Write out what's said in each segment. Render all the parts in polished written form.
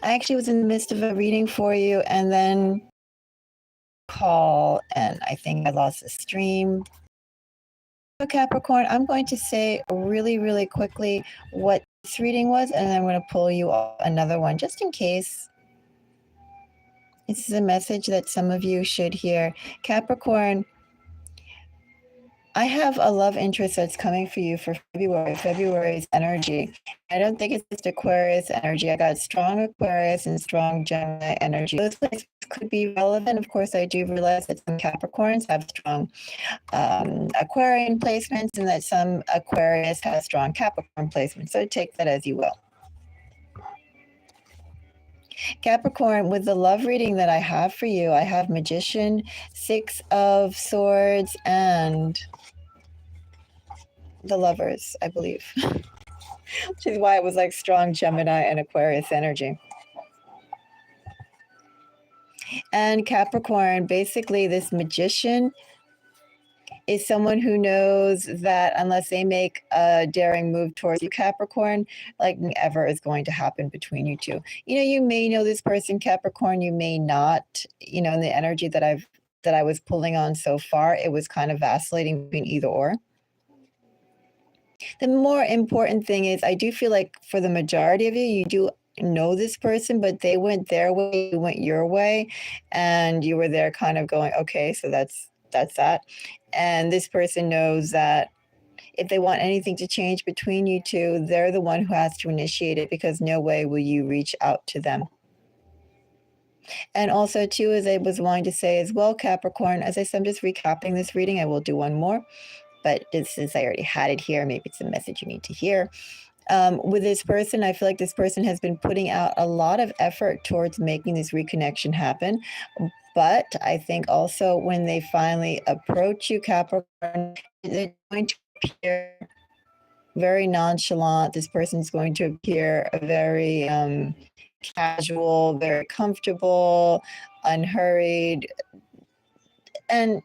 I actually was in the midst of a reading for you and then call, and I think I lost the stream. So Capricorn, I'm going to say really, really quickly what this reading was, and then I'm going to pull you another one just in case. This is a message that some of you should hear. Capricorn, I have a love interest that's coming for you for February. February's energy. I don't think it's just Aquarius energy. I got strong Aquarius and strong Gemini energy. Those places could be relevant. Of course, I do realize that some Capricorns have strong Aquarian placements and that some Aquarius has strong Capricorn placements. So take that as you will. Capricorn, with the love reading that I have for you, I have Magician, Six of Swords, and the Lovers, I believe, which is why it was like strong Gemini and Aquarius energy. And Capricorn, basically this Magician is someone who knows that unless they make a daring move towards you, Capricorn, like never is going to happen between you two. You know, you may know this person, Capricorn, you may not. You know, in the energy that I was pulling on so far, it was kind of vacillating between either or. The more important thing is, I do feel like for the majority of you, you do know this person, but they went their way, you went your way, and you were there kind of going, okay, so that's that. And this person knows that if they want anything to change between you two, they're the one who has to initiate it, because no way will you reach out to them. And also, too, as I was wanting to say as well, Capricorn, as I said, I'm just recapping this reading. I will do one more. But since I already had it here, maybe it's a message you need to hear. With this person, I feel like this person has been putting out a lot of effort towards making this reconnection happen. But I think also when they finally approach you, Capricorn, they're going to appear very nonchalant. This person's going to appear very casual, very comfortable, unhurried, and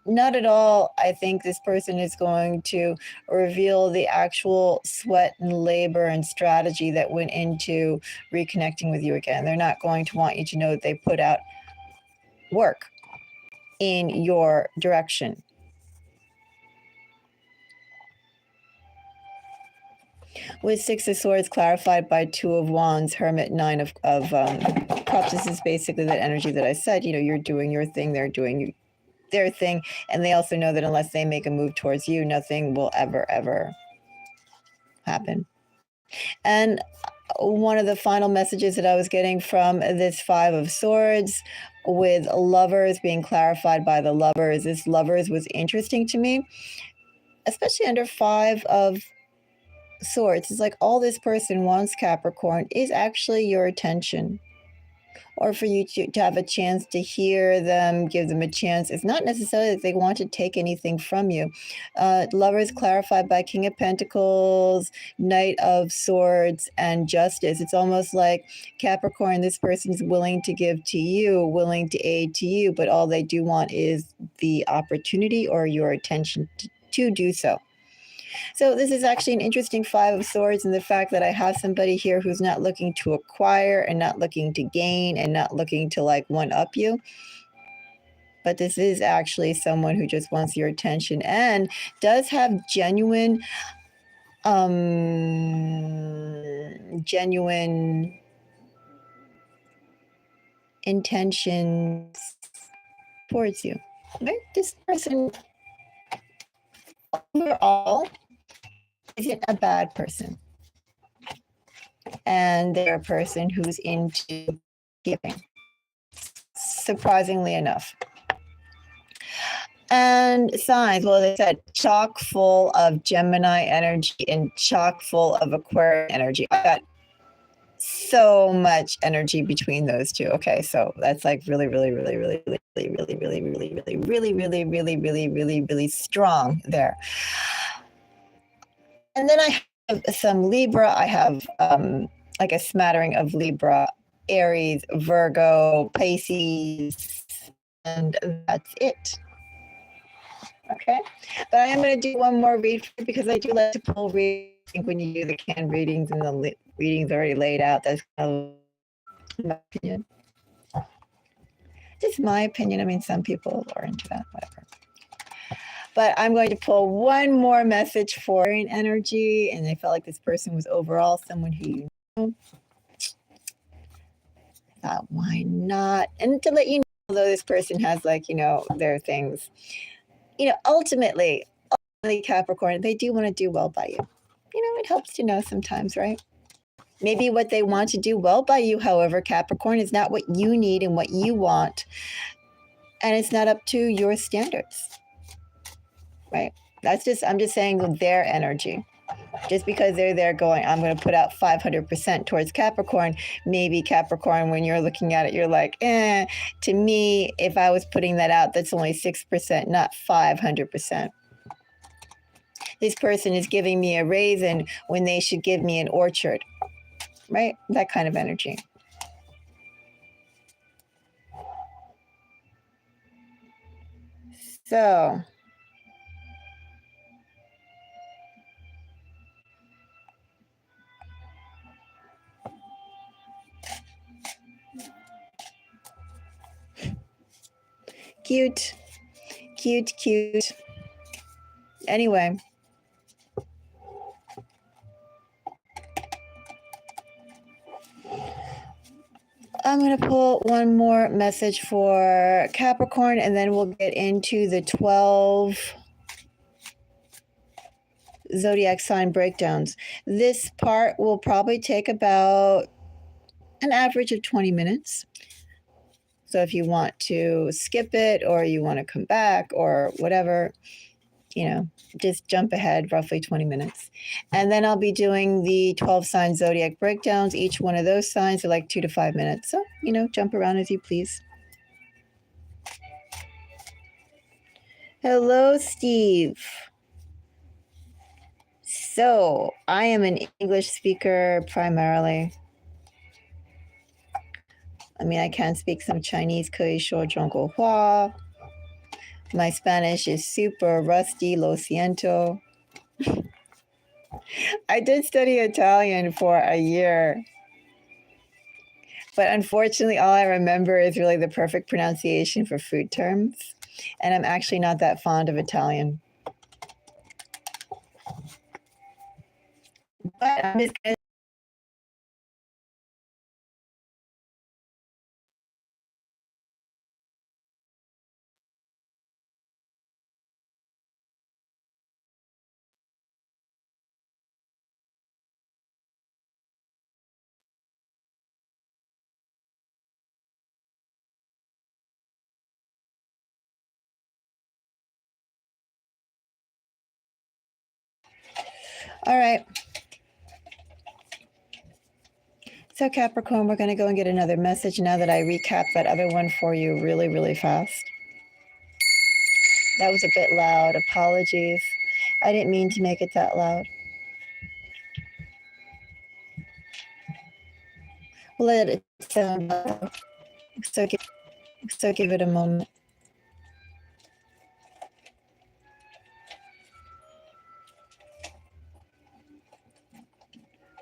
not at all. I think this person is going to reveal the actual sweat and labor and strategy that went into reconnecting with you again. They're not going to want you to know that they put out work in your direction. With Six of Swords clarified by Two of Wands, Hermit, Nine of Cups, this is basically that energy that I said, you know, you're doing your thing, they're doing their thing, and they also know that unless they make a move towards you, nothing will ever happen. And one of the final messages that I was getting from this Five of Swords, with Lovers being clarified by the Lovers, this Lovers was interesting to me, especially under Five of Swords. It's like all this person wants, Capricorn, is actually your attention, or for you to have a chance to hear them, give them a chance. It's not necessarily that they want to take anything from you. Lovers clarified by King of Pentacles, Knight of Swords, and Justice. It's almost like Capricorn, this person's willing to give to you, willing to aid to you, but all they do want is the opportunity or your attention to do so. So this is actually an interesting Five of Swords, and the fact that I have somebody here who's not looking to acquire and not looking to gain and not looking to like one-up you. But this is actually someone who just wants your attention and does have genuine intentions towards you. Right? This person overall isn't a bad person, and they're a person who's into giving, surprisingly enough. And signs, well, as I said, chock full of Gemini energy and chock full of Aquarius energy. I got so much energy between those two. Okay, so that's like really strong there. And then I have some Libra. I have like a smattering of Libra, Aries, Virgo, Pisces, and that's it. Okay, but I am going to do one more read because I do like to pull readings. I think when you do the canned readings and the readings already laid out, that's kind of my opinion. Just my opinion. I mean, some people are into that, whatever. But I'm going to pull one more message for energy, and I felt like this person was overall someone who you know. I thought, why not? And to let you know, although this person has like, their things, ultimately, Capricorn, they do want to do well by you. It helps to know sometimes, right? Maybe what they want to do well by you, however, Capricorn, is not what you need and what you want. And it's not up to your standards, right? I'm just saying their energy. Just because they're there going, I'm going to put out 500% towards Capricorn, maybe Capricorn, when you're looking at it, you're like, to me, if I was putting that out, that's only 6%, not 500%. This person is giving me a raisin when they should give me an orchard, right? That kind of energy. So, cute. Anyway. I'm going to pull one more message for Capricorn, and then we'll get into the 12 zodiac sign breakdowns. This part will probably take about an average of 20 minutes. So if you want to skip it or you want to come back or whatever, just jump ahead roughly 20 minutes. And then I'll be doing the 12 sign zodiac breakdowns. Each one of those signs are like 2 to 5 minutes. So, jump around as you please. Hello, Steve. So, I am an English speaker primarily. I mean, I can speak some Chinese, 可以说中国话. My Spanish is super rusty, lo siento. I did study Italian for a year. But unfortunately, all I remember is really the perfect pronunciation for food terms. And I'm actually not that fond of Italian. But I'm just going to All right. So Capricorn, we're going to go and get another message now that I recap that other one for you really, really fast. That was a bit loud. Apologies. I didn't mean to make it that loud. We'll let it sound loud. So give it a moment.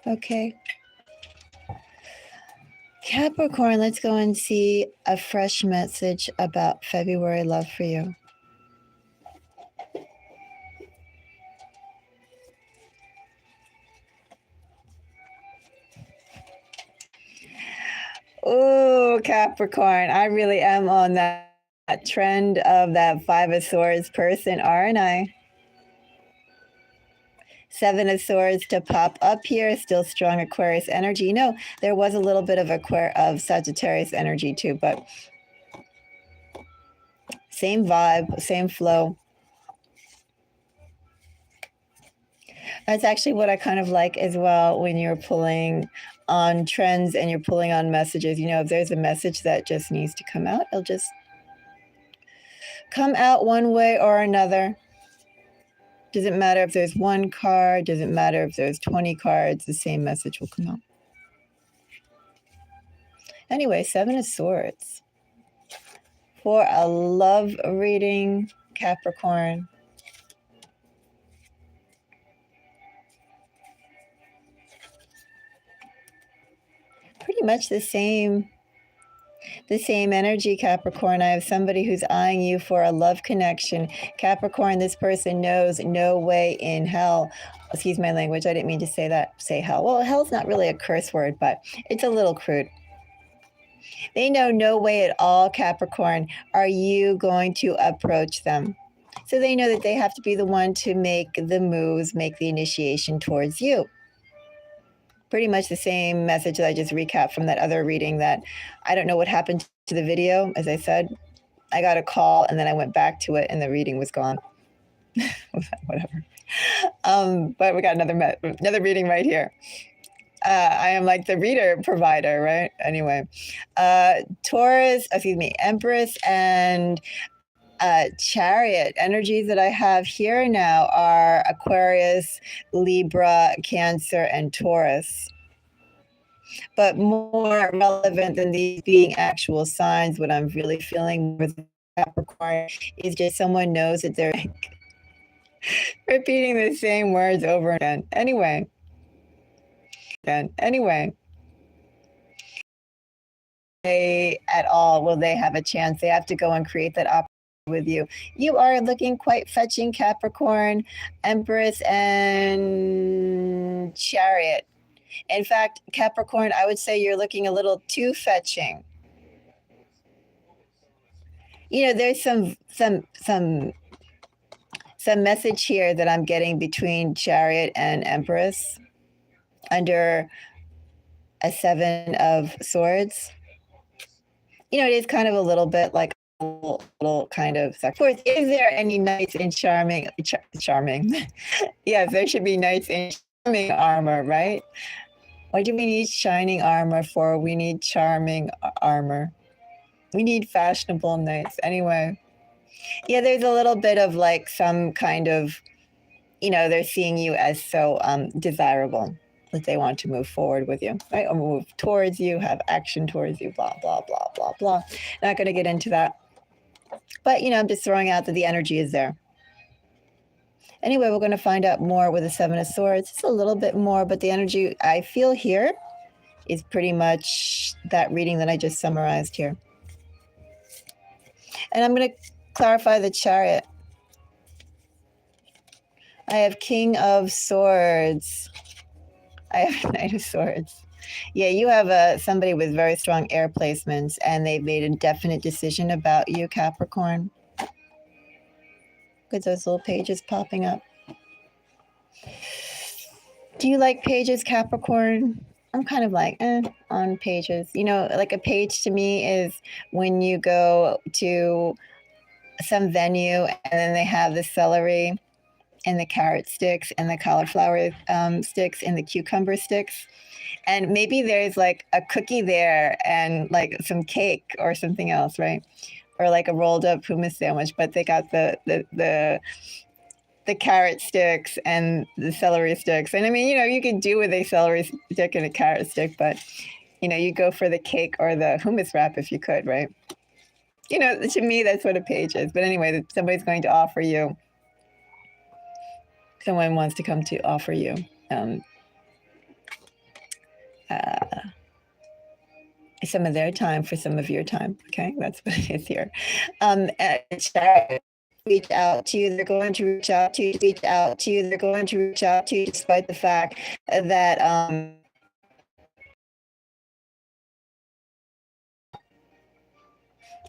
Okay. Capricorn, let's go and see a fresh message about February love for you. Oh, Capricorn, I really am on that trend of that Five of Swords person, aren't I? Seven of Swords to pop up here, still strong Aquarius energy. There was a little bit of Sagittarius energy too, but same vibe, same flow. That's actually what I kind of like as well when you're pulling on trends and you're pulling on messages. If there's a message that just needs to come out, it'll just come out one way or another. Doesn't matter if there's one card, doesn't matter if there's 20 cards, the same message will come out. Anyway, Seven of Swords. For a love reading, Capricorn. pretty much the same energy, Capricorn. I have somebody who's eyeing you for a love connection. Capricorn, this person knows no way in hell. Excuse my language. I didn't mean to say that. Say hell. Well, hell's not really a curse word, but it's a little crude. They know no way at all, Capricorn, are you going to approach them. So they know that they have to be the one to make the moves, make the initiation towards you. Pretty much the same message that I just recapped from that other reading that I don't know what happened to the video. As I said, I got a call and then I went back to it and the reading was gone. Whatever. But we got another reading right here. I am like the reader provider, right? Anyway, Empress and Chariot energies that I have here now are Aquarius, Libra, Cancer, and Taurus. But more relevant than these being actual signs, what I'm really feeling with Capricorn is just someone knows that they're repeating the same words over and again. Anyway, at all will they have a chance? They have to go and create that opportunity with you. You are looking quite fetching, Capricorn, Empress, and Chariot. In fact, Capricorn, I would say you're looking a little too fetching. You know, there's some message here that I'm getting between Chariot and Empress under a 7 of Swords. You know, it is kind of a little bit like a little kind of. Of course, is there any knights in charming? Yes, there should be knights in charming armor, right? What do we need shining armor for? We need charming armor. We need fashionable knights. Anyway, yeah, there's a little bit of like some kind of, you know, they're seeing you as so desirable that they want to move forward with you, right? Or move towards you, have action towards you, blah, blah, blah, blah, blah. Not going to get into that. But, you know, I'm just throwing out that the energy is there. Anyway, we're going to find out more with the 7 of Swords. It's a little bit more, but the energy I feel here is pretty much that reading that I just summarized here. And I'm going to clarify the Chariot. I have King of Swords. I have Knight of Swords. Yeah, you have somebody with very strong air placements, and they've made a definite decision about you, Capricorn. Look at those little pages popping up. Do you like pages, Capricorn? I'm kind of like, on pages. You know, like a page to me is when you go to some venue and then they have the celery and the carrot sticks and the cauliflower sticks and the cucumber sticks. And maybe there's like a cookie there and like some cake or something else, right? Or like a rolled up hummus sandwich, but they got the carrot sticks and the celery sticks. And I mean, you know, you could do with a celery stick and a carrot stick, but you know, you go for the cake or the hummus wrap if you could, right? You know, to me, that's what a page is. But anyway, somebody's going to offer you. Someone wants to come to offer you some of their time for some of your time. Okay, that's what it is here. Reach out to you. They're going to reach out to you. Reach out to you. They're going to reach out to you, despite the fact that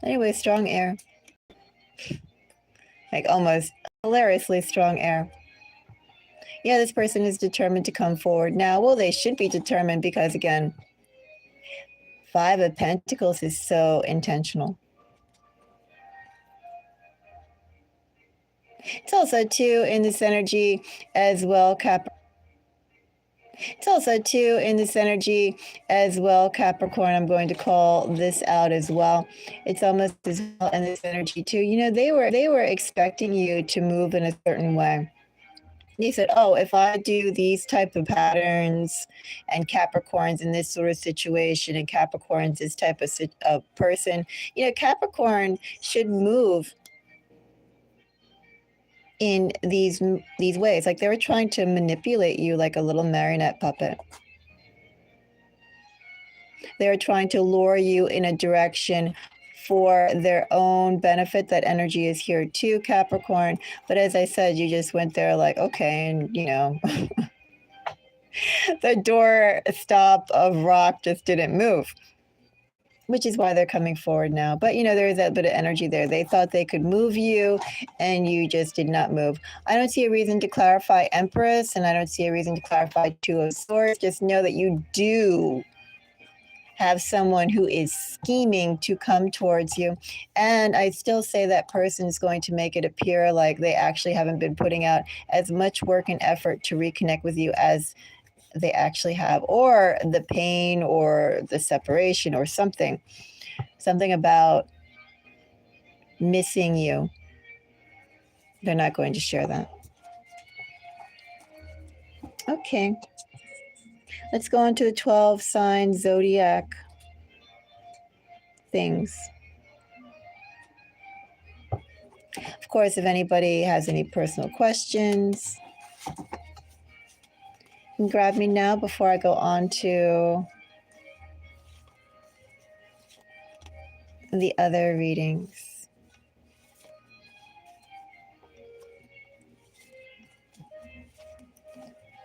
anyway, strong air, like almost hilariously strong air. Yeah, this person is determined to come forward now. Well, they should be determined because, again, 5 of Pentacles is so intentional. It's also 2 in this energy as well, It's also 2 in this energy as well, Capricorn. I'm going to call this out as well. It's almost as well in this energy too. You know, they were expecting you to move in a certain way. They said, oh, if I do these type of patterns and Capricorns in this sort of situation and Capricorns this type of person, you know, Capricorn should move in these ways. Like they were trying to manipulate you like a little marionette puppet. They're trying to lure you in a direction for their own benefit. That energy is here too, Capricorn. But as I said, you just went there like, okay, and you know, the door stop of rock just didn't move, which is why they're coming forward now. But you know, there is that bit of energy there. They thought they could move you and you just did not move. I don't see a reason to clarify Empress, and I don't see a reason to clarify Two of Swords. Just know that you do have someone who is scheming to come towards you. And I still say that person is going to make it appear like they actually haven't been putting out as much work and effort to reconnect with you as they actually have, or the pain or the separation or something about missing you. They're not going to share that. Okay. Let's go on to the 12 sign zodiac things. Of course, if anybody has any personal questions, you can grab me now before I go on to the other readings.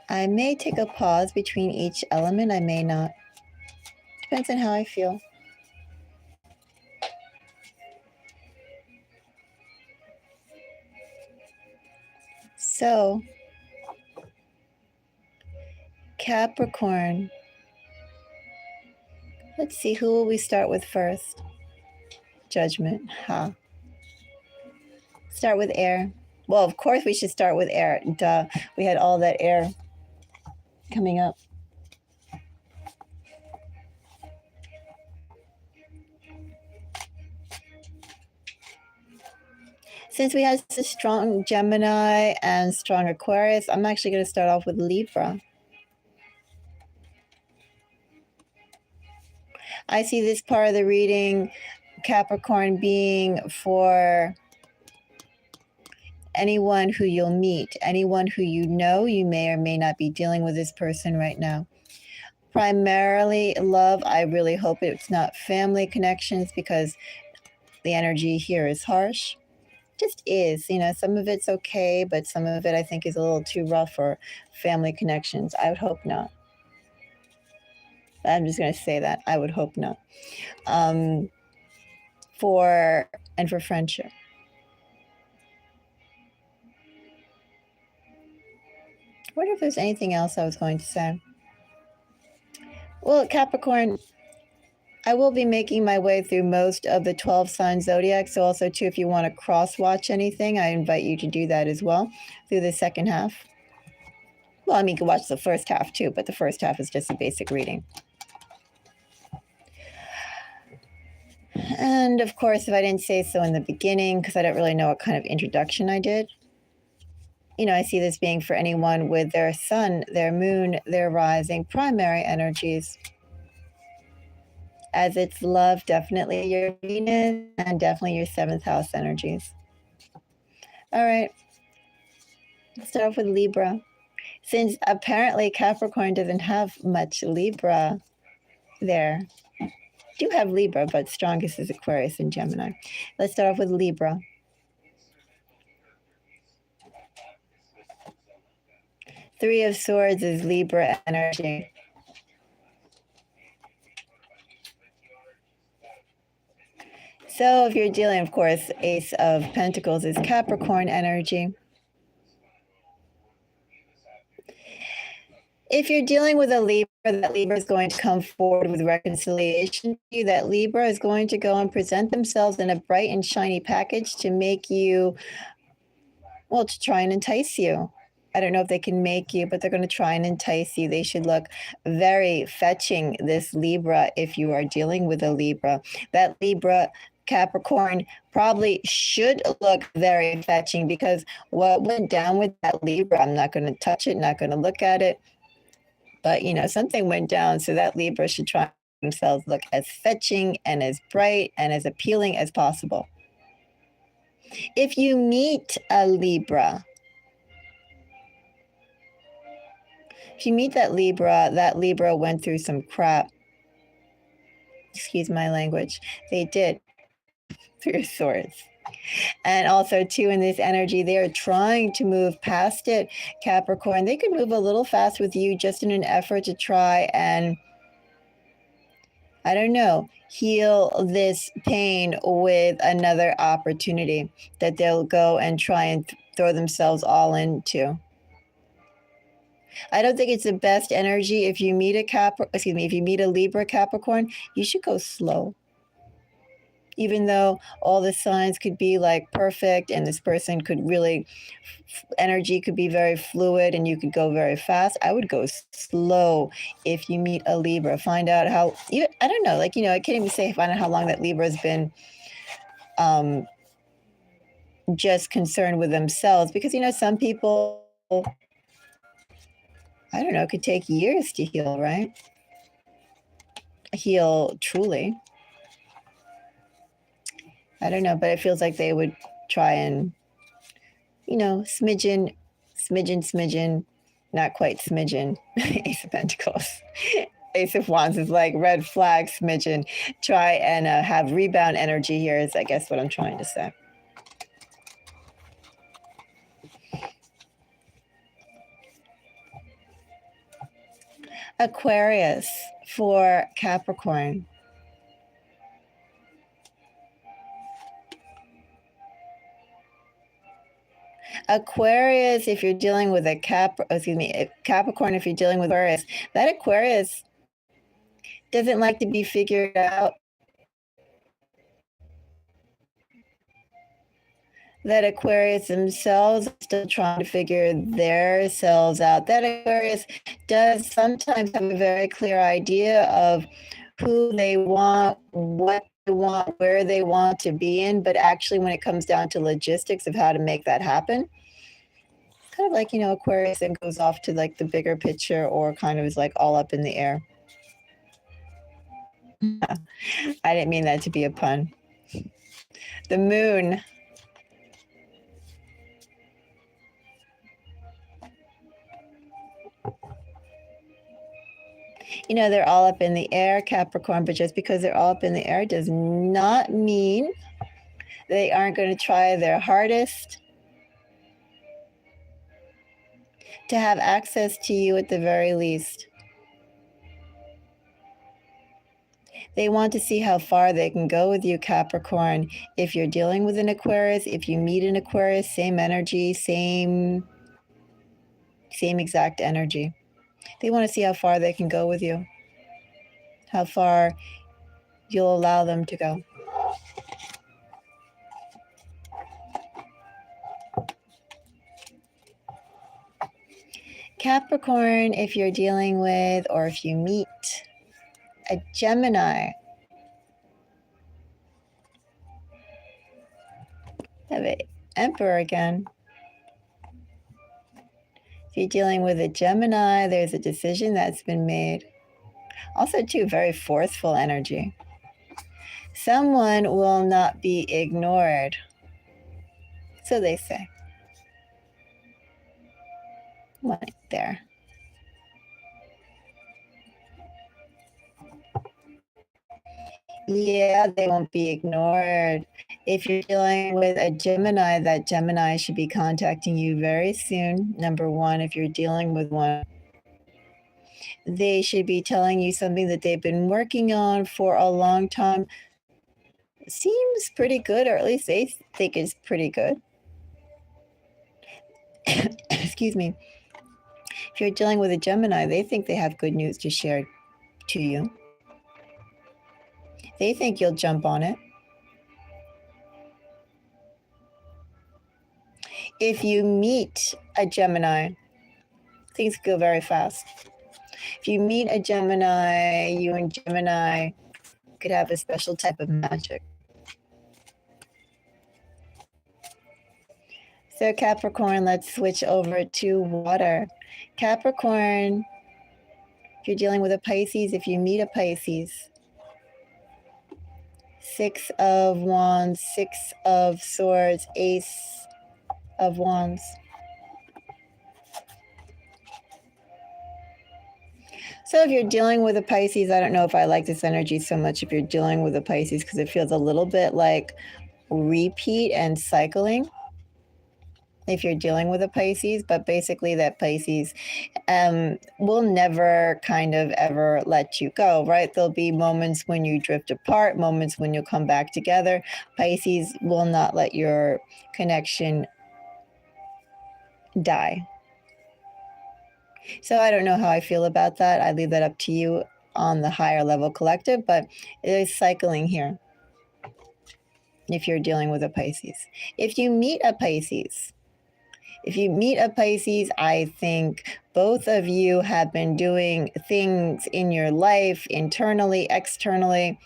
I may take a pause between each element. I may not. Depends on how I feel. So, Capricorn. Let's see, who will we start with first? Judgment. Start with air. Well, of course we should start with air. Duh. We had all that air coming up. Since we had a strong Gemini and strong Aquarius, I'm actually going to start off with Libra. I see this part of the reading, Capricorn, being for anyone who you'll meet, anyone who you know. You may or may not be dealing with this person right now. Primarily love. I really hope it's not family connections, because the energy here is harsh. Just is, you know, some of it's okay, but some of it I think is a little too rough for family connections. I would hope not. I'm just going to say that. I would hope not. For friendship. I wonder if there's anything else I was going to say. Well, Capricorn, I will be making my way through most of the 12 sign zodiac. So also too, if you want to cross watch anything, I invite you to do that as well through the second half. Well, I mean, you can watch the first half too, but the first half is just a basic reading. And of course, if I didn't say so in the beginning, because I don't really know what kind of introduction I did, you know, I see this being for anyone with their sun, their moon, their rising, primary energies. As it's love, definitely your Venus, and definitely your 7th house energies. All right. Let's start off with Libra. Since apparently Capricorn doesn't have much Libra there. Do have Libra, but strongest is Aquarius and Gemini. Let's start off with Libra. Three of Swords is Libra energy. So if you're dealing, of course, Ace of Pentacles is Capricorn energy. If you're dealing with a Libra, that Libra is going to come forward with reconciliation to you. That Libra is going to go and present themselves in a bright and shiny package to make you, well, to try and entice you. I don't know if they can make you, but they're going to try and entice you. They should look very fetching, this Libra, if you are dealing with a Libra. That Libra, Capricorn, probably should look very fetching, because what went down with that Libra, I'm not going to touch it, not going to look at it. But, you know, something went down, so that Libra should try themselves look as fetching and as bright and as appealing as possible. If you meet a Libra, if you meet that Libra went through some crap. Excuse my language. They did. Three of Swords. And also, too, in this energy, they are trying to move past it, Capricorn. They could move a little fast with you just in an effort to try and, I don't know, heal this pain with another opportunity that they'll go and try and throw themselves all into. I don't think it's the best energy. If you meet a Libra Capricorn, you should go slow. Even though all the signs could be like perfect and this person could really, energy could be very fluid and you could go very fast, I would go slow if you meet a Libra. Find out how, I don't know, like, I can't even say find out how long that Libra has been just concerned with themselves, because, some people, I don't know, it could take years to heal, right? Heal truly. I don't know, but it feels like they would try and, smidgen, not quite smidgen. Ace of Pentacles. Ace of Wands is like red flag, smidgen. Try and have rebound energy here is, I guess, what I'm trying to say. Aquarius for Capricorn. Aquarius, if you're dealing with Capricorn, if you're dealing with Aquarius, that Aquarius doesn't like to be figured out. That Aquarius themselves are still trying to figure themselves out. That Aquarius does sometimes have a very clear idea of who they want, what they want, where they want to be in, but actually when it comes down to logistics of how to make that happen, kind of like, Aquarius then goes off to like the bigger picture, or kind of is like all up in the air. I didn't mean that to be a pun. The Moon. They're all up in the air, Capricorn, but just because they're all up in the air does not mean they aren't going to try their hardest to have access to you at the very least. They want to see how far they can go with you, Capricorn. If you're dealing with an Aquarius, if you meet an Aquarius, same energy, same exact energy. They want to see how far they can go with you, how far you'll allow them to go. Capricorn, if you're dealing with, or if you meet a Gemini, have an Emperor again. If you're dealing with a Gemini, there's a decision that's been made. Also, too, very forceful energy. Someone will not be ignored. So they say. Right there. Yeah, they won't be ignored. If you're dealing with a Gemini, that Gemini should be contacting you very soon. Number one, if you're dealing with one, they should be telling you something that they've been working on for a long time. Seems pretty good, or at least they think is pretty good. Excuse me. If you're dealing with a Gemini, they think they have good news to share to you. They think you'll jump on it. If you meet a Gemini, things go very fast. If you meet a Gemini, you and Gemini could have a special type of magic. So Capricorn, let's switch over to water. Capricorn, if you're dealing with a Pisces, if you meet a Pisces, 6 of Wands, 6 of Swords, Ace of Wands. So if you're dealing with a Pisces, I don't know if I like this energy so much if you're dealing with a Pisces, because it feels a little bit like repeat and cycling if you're dealing with a Pisces, but basically that Pisces will never kind of ever let you go, right? There'll be moments when you drift apart, moments when you'll come back together. Pisces will not let your connection die. So I don't know how I feel about that. I leave that up to you on the higher level collective, but it is cycling here if you're dealing with a Pisces. If you meet a Pisces, I think both of you have been doing things in your life, internally, externally,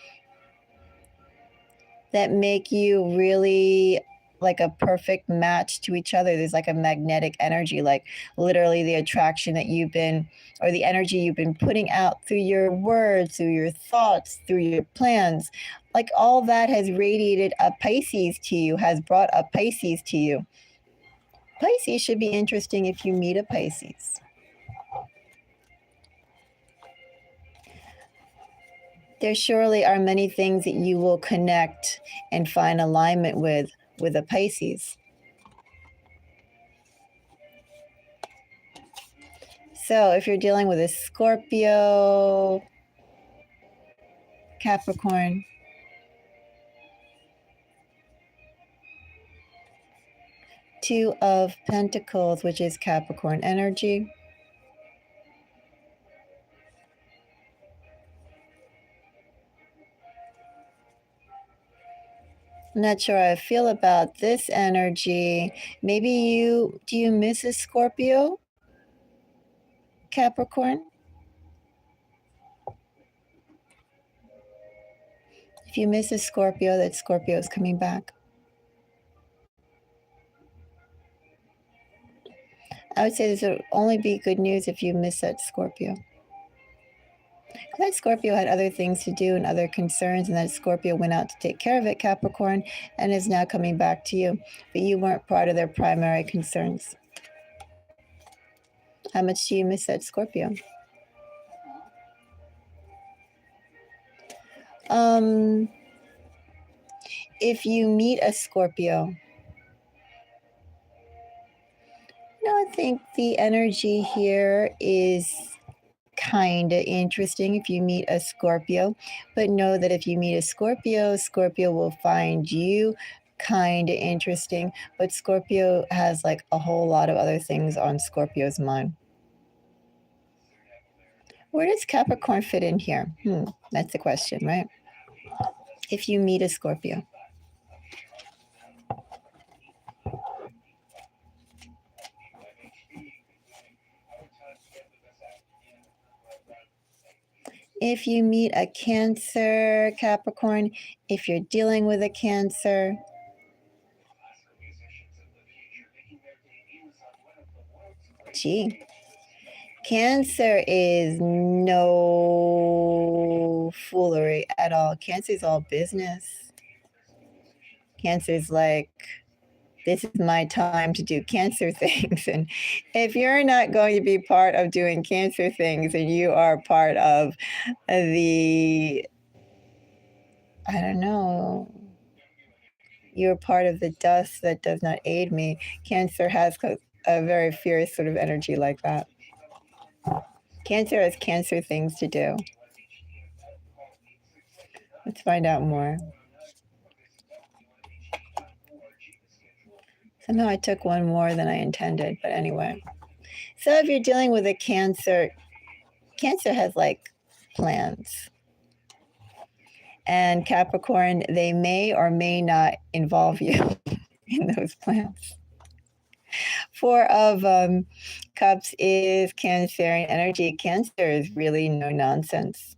that make you really like a perfect match to each other. There's like a magnetic energy, like literally the attraction that you've been, or the energy you've been putting out through your words, through your thoughts, through your plans. Like all that has radiated a Pisces to you, has brought a Pisces to you. Pisces should be interesting if you meet a Pisces. There surely are many things that you will connect and find alignment with a Pisces. So if you're dealing with a Scorpio, Capricorn, Two of Pentacles, which is Capricorn energy. I'm not sure how I feel about this energy. Maybe do you miss a Scorpio, Capricorn? If you miss a Scorpio, that Scorpio is coming back. I would say this would only be good news if you miss that Scorpio. That Scorpio had other things to do and other concerns, and that Scorpio went out to take care of it, Capricorn, and is now coming back to you. But you weren't part of their primary concerns. How much do you miss that Scorpio? If you meet a Scorpio, I think the energy here is kind of interesting if you meet a Scorpio, but know that if you meet a Scorpio, Scorpio will find you kind of interesting, but Scorpio has like a whole lot of other things on Scorpio's mind. Where does Capricorn fit in here? That's the question, right? If you meet a Scorpio. If you meet a Cancer, Capricorn, if you're dealing with a Cancer, Cancer is no foolery at all. Cancer is all business. Cancer is like, this is my time to do Cancer things. And if you're not going to be part of doing Cancer things and you are part of the, I don't know, you're part of the dust that does not aid me. Cancer has a very fierce sort of energy like that. Cancer has Cancer things to do. Let's find out more. Somehow I took one more than I intended, but anyway. So if you're dealing with a Cancer, Cancer has like plans. And Capricorn, they may or may not involve you in those plans. Four of Cups is Cancerian energy. Cancer is really no nonsense.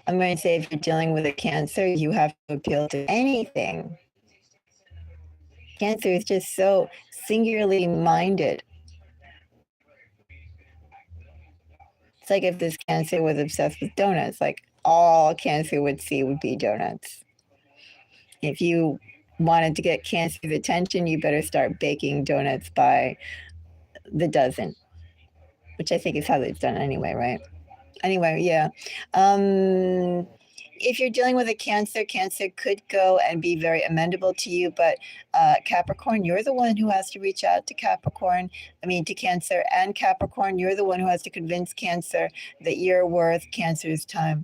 I'm going to say if you're dealing with a Cancer, you have to appeal to anything. Cancer is just so singularly minded. It's like if this Cancer was obsessed with donuts, like all Cancer would see would be donuts. If you wanted to get Cancer's attention, you better start baking donuts by the dozen. which I think is how it's done anyway, right? Anyway, yeah. If you're dealing with a Cancer, Cancer could go and be very amenable to you, but Capricorn, you're the one who has to reach out to to Cancer, and Capricorn, you're the one who has to convince Cancer that you're worth Cancer's time.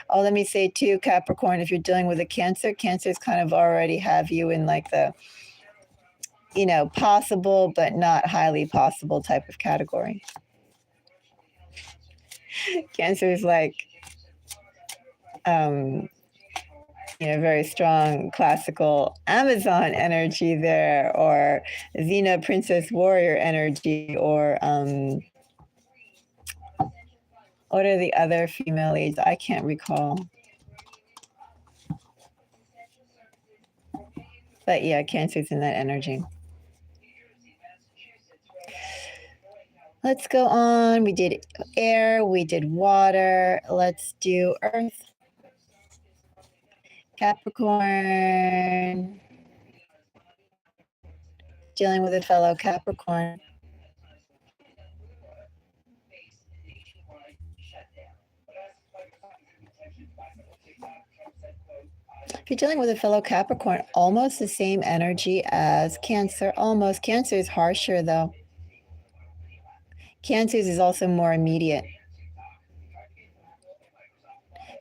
Oh, let me say too, Capricorn, if you're dealing with a Cancer, Cancers kind of already have you in like the, possible but not highly possible type of category. Cancer is like, very strong classical Amazon energy there, or Xena Princess Warrior energy, or what are the other female leads? I can't recall. But yeah, Cancer's in that energy. Let's go on. We did air, we did water. Let's do earth. Capricorn. Dealing with a fellow Capricorn. If you're dealing with a fellow Capricorn, almost the same energy as Cancer. Almost. Cancer is harsher, though. Cancer's is also more immediate.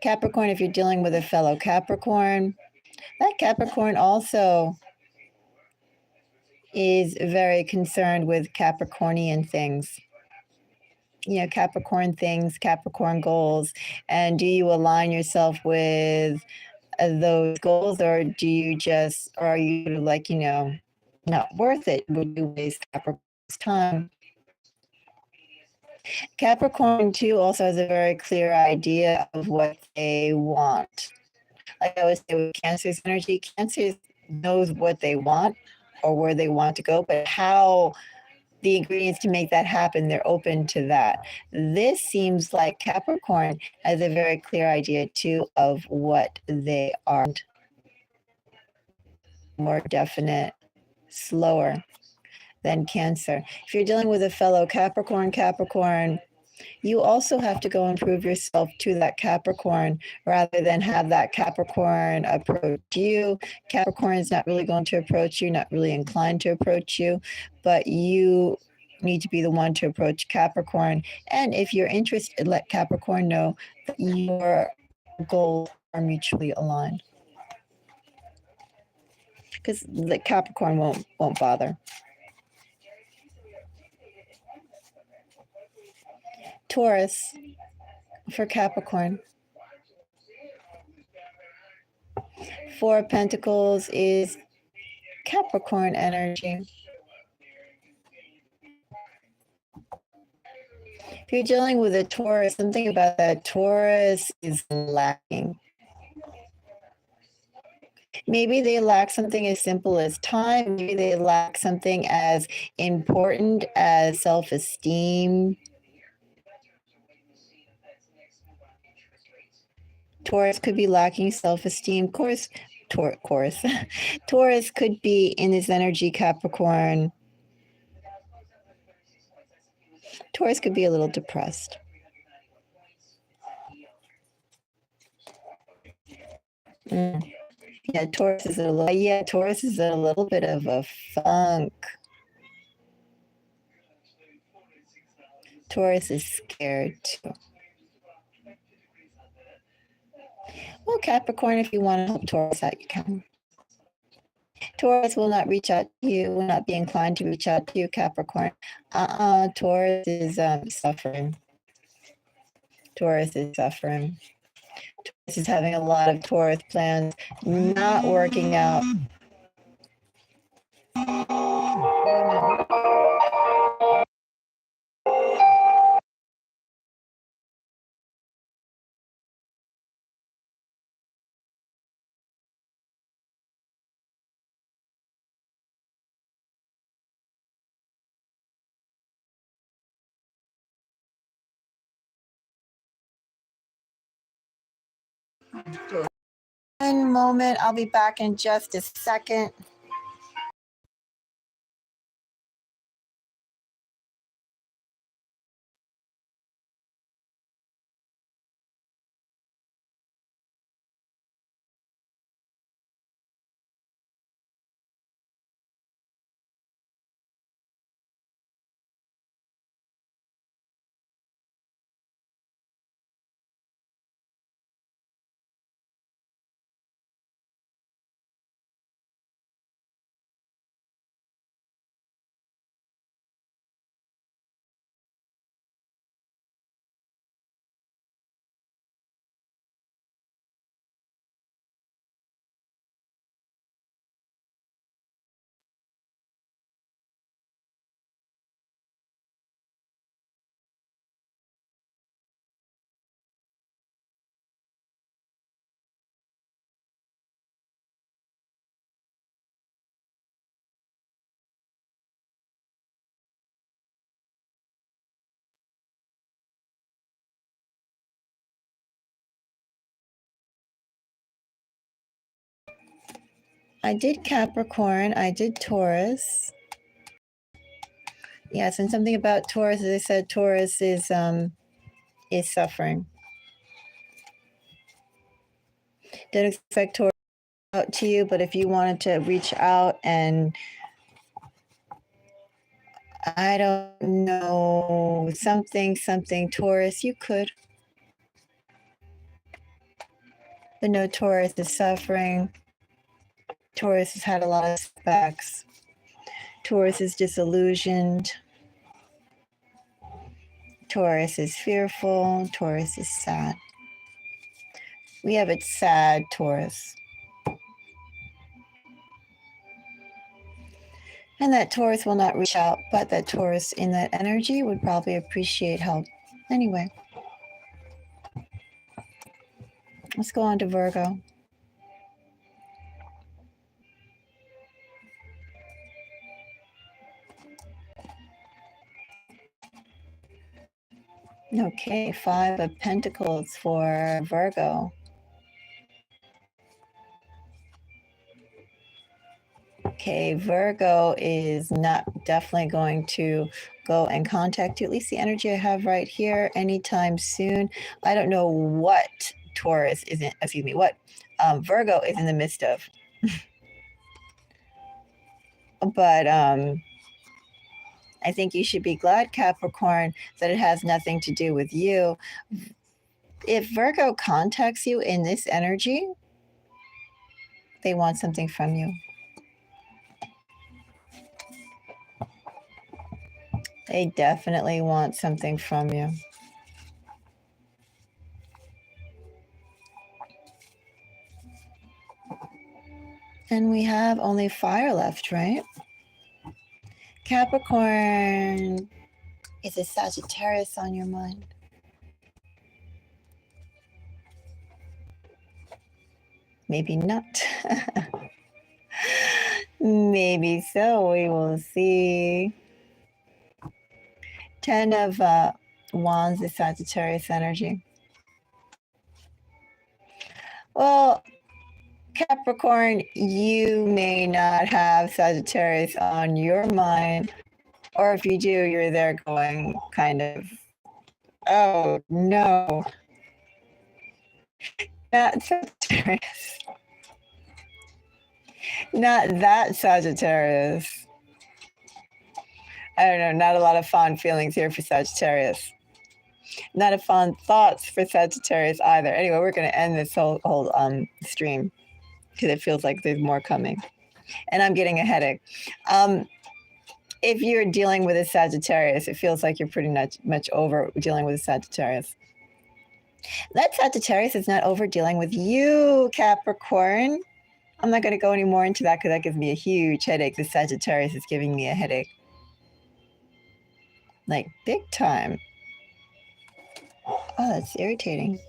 Capricorn, if you're dealing with a fellow Capricorn, that Capricorn also is very concerned with Capricornian things. Capricorn things, Capricorn goals. And do you align yourself with those goals, or do you or are you like, not worth it? Would you waste Capricorn's time? Capricorn too also has a very clear idea of what they want. Like I always say with Cancer's energy, Cancer knows what they want or where they want to go, but how the ingredients to make that happen, they're open to that. This seems like Capricorn has a very clear idea too of what they are. More definite, slower than Cancer. If you're dealing with a fellow Capricorn, you also have to go and prove yourself to that Capricorn rather than have that Capricorn approach you. Capricorn is not really going to approach you, not really inclined to approach you, but you need to be the one to approach Capricorn. And if you're interested, let Capricorn know that your goals are mutually aligned. Because the Capricorn won't bother. Taurus for Capricorn. Four of Pentacles is Capricorn energy. If you're dealing with a Taurus, something about that Taurus is lacking. Maybe they lack something as simple as time. Maybe they lack something as important as self-esteem. Taurus could be lacking self-esteem. Taurus could be in this energy, Capricorn. Taurus could be a little depressed. Yeah, Taurus is a little bit of a funk. Taurus is scared too. Well, Capricorn, if you want to help Taurus out, you can. Taurus will not reach out to you, will not be inclined to reach out to you, Capricorn. Taurus is suffering. Taurus is suffering. Taurus is having a lot of Taurus plans not working out. One moment, I'll be back in just a second. I did Capricorn. I did Taurus. Yes, and something about Taurus, as I said, Taurus is suffering. Didn't expect Taurus out to you, but if you wanted to reach out and I don't know, something Taurus, you could. But no, Taurus is suffering. Taurus has had a lot of setbacks. Taurus is disillusioned. Taurus is fearful. Taurus is sad. We have it sad, Taurus. And that Taurus will not reach out, but that Taurus in that energy would probably appreciate help. Anyway, let's go on to Virgo. Okay, 5 of Pentacles for Virgo. Okay, Virgo is not definitely going to go and contact you. At least the energy I have right here anytime soon. I don't know what Taurus is in, excuse me, what Virgo is in the midst of. But I think you should be glad, Capricorn, that it has nothing to do with you. If Virgo contacts you in this energy, they want something from you. They definitely want something from you. And we have only fire left, right? Capricorn, is a Sagittarius on your mind? Maybe not. Maybe so. We will see. 10 of Wands is Sagittarius energy. Well, Capricorn, you may not have Sagittarius on your mind, or if you do, you're there going kind of, oh no, not Sagittarius. Not that Sagittarius. I don't know, not a lot of fond feelings here for Sagittarius. Not a fond thoughts for Sagittarius either. Anyway, we're going to end this whole stream because it feels like there's more coming. And I'm getting a headache. If you're dealing with a Sagittarius, it feels like you're pretty much over dealing with a Sagittarius. That Sagittarius is not over dealing with you, Capricorn. I'm not going to go any more into that because that gives me a huge headache. The Sagittarius is giving me a headache. Like big time. Oh, that's irritating.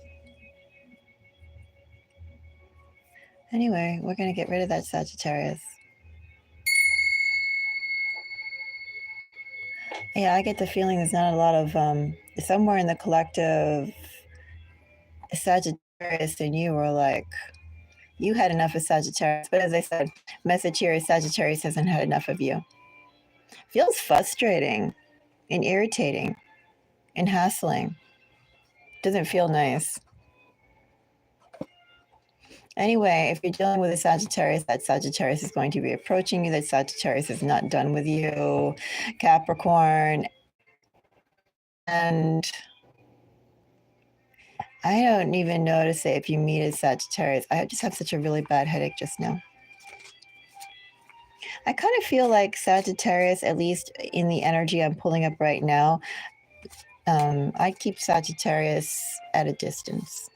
Anyway, we're going to get rid of that Sagittarius. Yeah, I get the feeling there's not a lot of, somewhere in the collective, Sagittarius and you were like, you had enough of Sagittarius. But as I said, message here is Sagittarius hasn't had enough of you. Feels frustrating and irritating and hassling. Doesn't feel nice. Anyway, if you're dealing with a Sagittarius, that Sagittarius is going to be approaching you. That Sagittarius is not done with you, Capricorn. And I don't even know to say if you meet a Sagittarius. I just have such a really bad headache just now. I kind of feel like Sagittarius, at least in the energy I'm pulling up right now, I'd keep Sagittarius at a distance.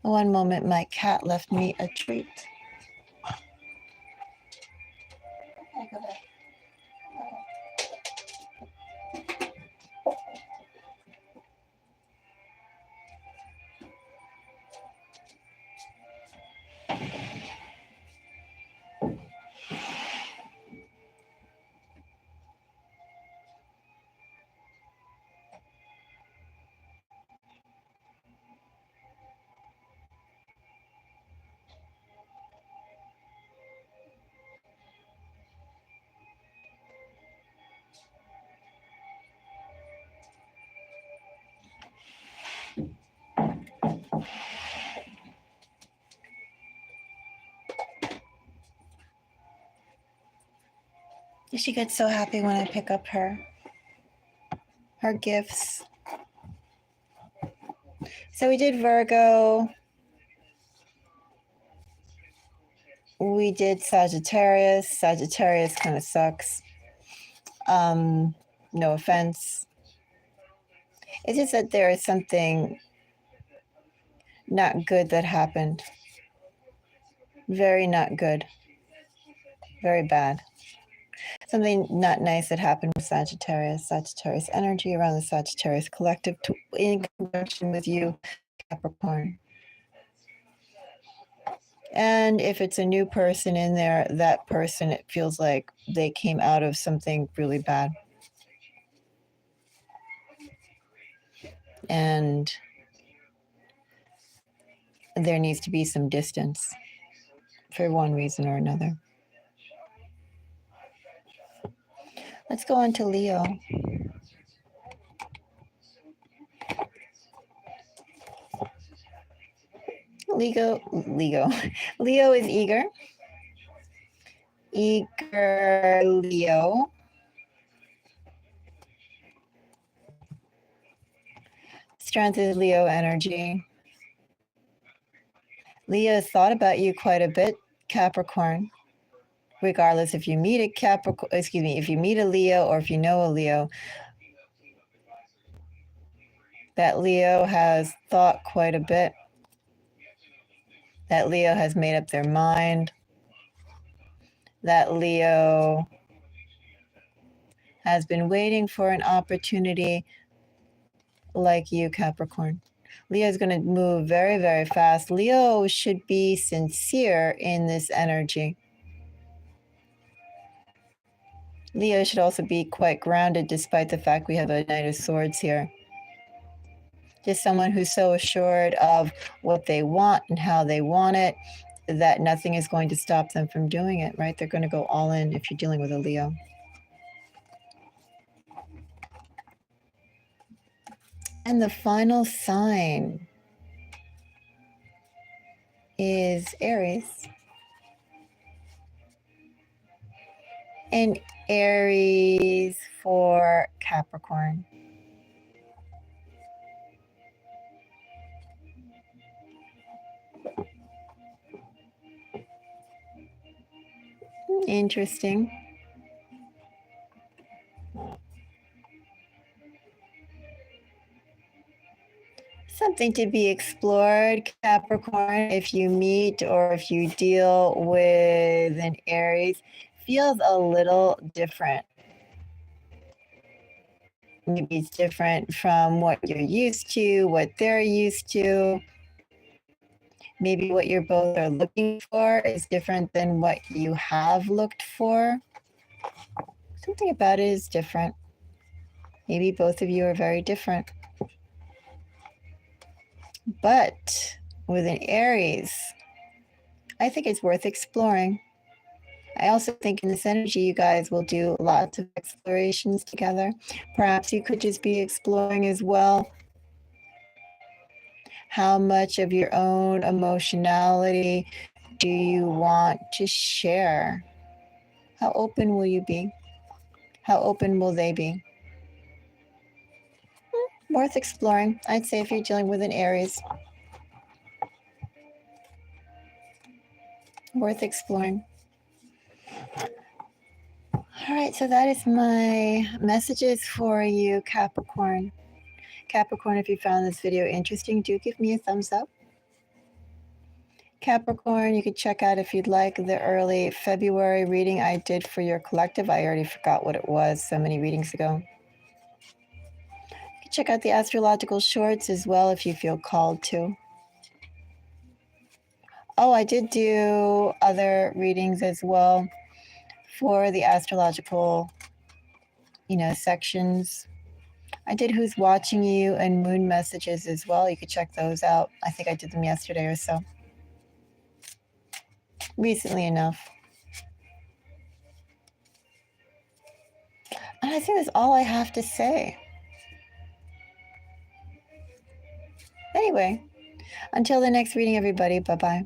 One moment, my cat left me a treat. Okay, go back. She gets so happy when I pick up her gifts. So we did Virgo. We did Sagittarius. Sagittarius kind of sucks. No offense. It's just that there is something not good that happened. Very not good. Very bad. Something not nice that happened with Sagittarius. Sagittarius energy around the Sagittarius collective in conjunction with you, Capricorn. And if it's a new person in there, that person, it feels like they came out of something really bad. And there needs to be some distance for one reason or another. Let's go on to Leo. Leo is eager. Eager Leo. Strength is Leo energy. Leo has thought about you quite a bit, Capricorn. Regardless if you meet a Capricorn, if you meet a Leo or if you know a Leo, that Leo has thought quite a bit. That Leo has made up their mind. That Leo has been waiting for an opportunity like you, Capricorn. Leo is going to move very, very fast. Leo should be sincere in this energy. Leo should also be quite grounded despite the fact we have a Knight of Swords here. Just someone who's so assured of what they want and how they want it that nothing is going to stop them from doing it, right? They're going to go all in if you're dealing with a Leo. And the final sign is Aries. And Aries for Capricorn. Interesting. Something to be explored, Capricorn, if you meet or if you deal with an Aries, feels a little different. Maybe it's different from what you're used to, what they're used to. Maybe what you're both are looking for is different than what you have looked for. Something about it is different. Maybe both of you are very different. But with an Aries, I think it's worth exploring. I also think in this energy, you guys will do lots of explorations together. Perhaps you could just be exploring as well. How much of your own emotionality do you want to share? How open will you be? How open will they be? Worth exploring, I'd say, if you're dealing with an Aries. Worth exploring. All right, so that is my messages for you, Capricorn. Capricorn, if you found this video interesting, do give me a thumbs up. Capricorn, you could check out if you'd like the early February reading I did for your collective. I already forgot what it was so many readings ago. You can check out the astrological shorts as well if you feel called to. Oh, I did do other readings as well for the astrological, sections. I did Who's Watching You and Moon Messages as well. You could check those out. I think I did them yesterday or so. Recently enough. And I think that's all I have to say. Anyway, until the next reading, everybody, bye-bye.